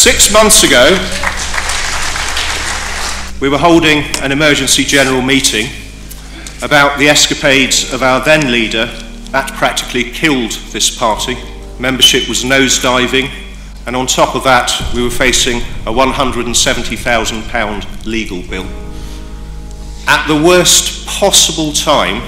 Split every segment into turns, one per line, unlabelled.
6 months ago, we were holding an emergency general meeting about the escapades of our then leader. That practically killed this party. Membership was nosediving, and on top of that, we were facing a £170,000 legal bill. At the worst possible time,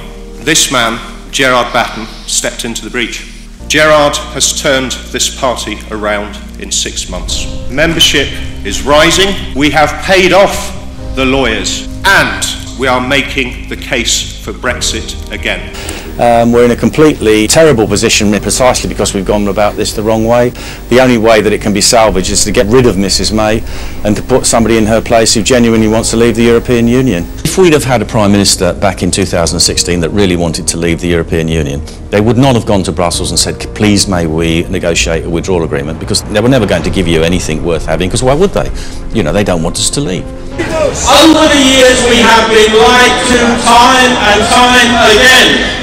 this man, Gerard Batten, stepped into the breach. Gerard has turned this party around in 6 months. Membership is rising. We have paid off the lawyers, and we are making the case for Brexit again.
We're in a completely terrible position precisely because we've gone about this the wrong way. The only way that it can be salvaged is to get rid of Mrs May and to put somebody in her place who genuinely wants to leave the European Union. If we'd have had a Prime Minister back in 2016 that really wanted to leave the European Union, they would not have gone to Brussels and said, please may we negotiate a withdrawal agreement, because they were never going to give you anything worth having, because why would they? You know, they don't want us to leave.
Over the years we have been lied to time and time again.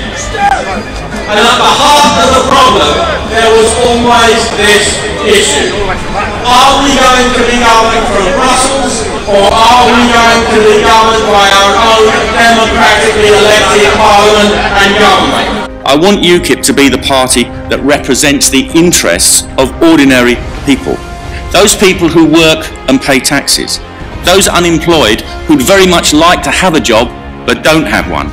And at the heart of the problem, there was always this issue. Are we going to be governed from Brussels, or are we going to be governed by our own democratically elected parliament and government?
I want UKIP to be the party that represents the interests of ordinary people. Those people who work and pay taxes. Those unemployed who'd very much like to have a job but don't have one.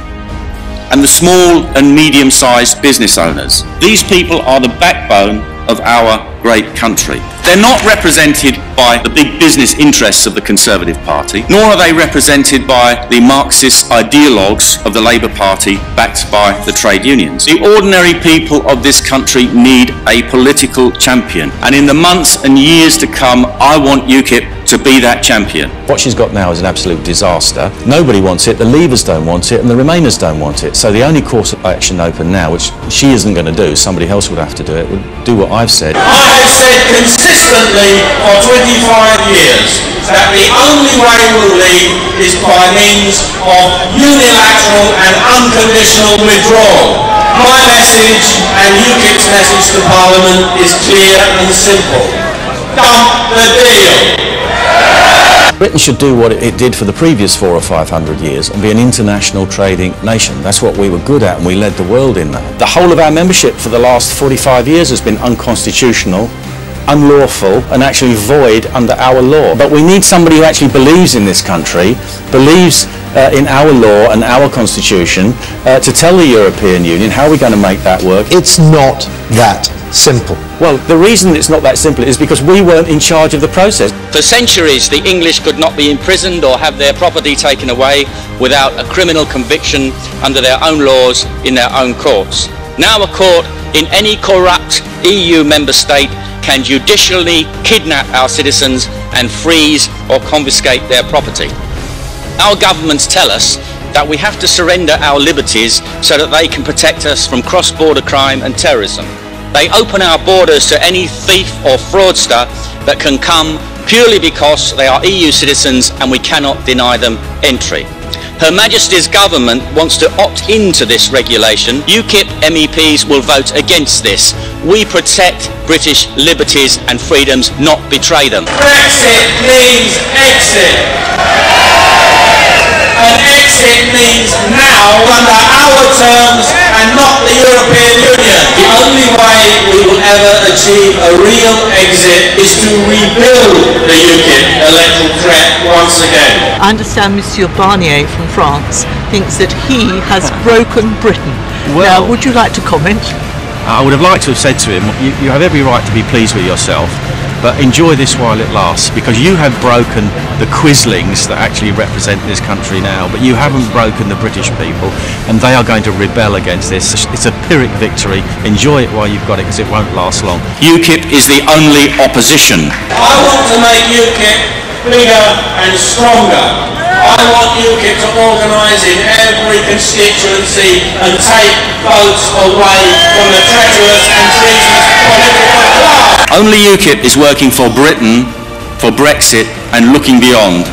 And the small and medium-sized business owners. These people are the backbone of our great country. They're not represented by the big business interests of the Conservative Party, nor are they represented by the Marxist ideologues of the Labour Party backed by the trade unions. The ordinary people of this country need a political champion, and in the months and years to come, I want UKIP to be that champion.
What she's got now is an absolute disaster. Nobody wants it, the Leavers don't want it, and the Remainers don't want it. So the only course of action open now, which she isn't going to do, somebody else would have to do it, would do what I've said.
I have said consistently for 25 years that the only way we'll leave is by means of unilateral and unconditional withdrawal. My message and UKIP's message to Parliament is clear and simple. Dump the deal.
Britain should do what it did for the previous 400 or 500 years and be an international trading nation. That's what we were good at, and we led the world in that. The whole of our membership for the last 45 years has been unconstitutional, unlawful, and actually void under our law. But we need somebody who actually believes in this country, believes in our law and our constitution, to tell the European Union how we're going to make that work.
It's not that simple.
Well, the reason it's not that simple is because we weren't in charge of the process.
For centuries, the English could not be imprisoned or have their property taken away without a criminal conviction under their own laws in their own courts. Now a court in any corrupt EU member state can judicially kidnap our citizens and freeze or confiscate their property. Our governments tell us that we have to surrender our liberties so that they can protect us from cross-border crime and terrorism. They open our borders to any thief or fraudster that can come purely because they are EU citizens and we cannot deny them entry. Her Majesty's government wants to opt into this regulation. UKIP MEPs will vote against this. We protect British liberties and freedoms, not betray them.
Brexit means exit. And exit means now under our terms and not the European Union. The only way we will ever achieve a real exit is to rebuild the UKIP electoral threat once again.
I understand Monsieur Barnier from France thinks that he has broken Britain. Now, would you like to comment?
I would have liked to have said to him, you have every right to be pleased with yourself, but enjoy this while it lasts, because you have broken the quislings that actually represent this country now, but you haven't broken the British people, and they are going to rebel against this. It's a Pyrrhic victory. Enjoy it while you've got it, because it won't last long.
UKIP is the only opposition.
I want to make UKIP bigger and stronger. I want UKIP to organise in every constituency and take votes away from the treacherous and treasonous political class.
Only UKIP is working for Britain, for Brexit, and looking beyond.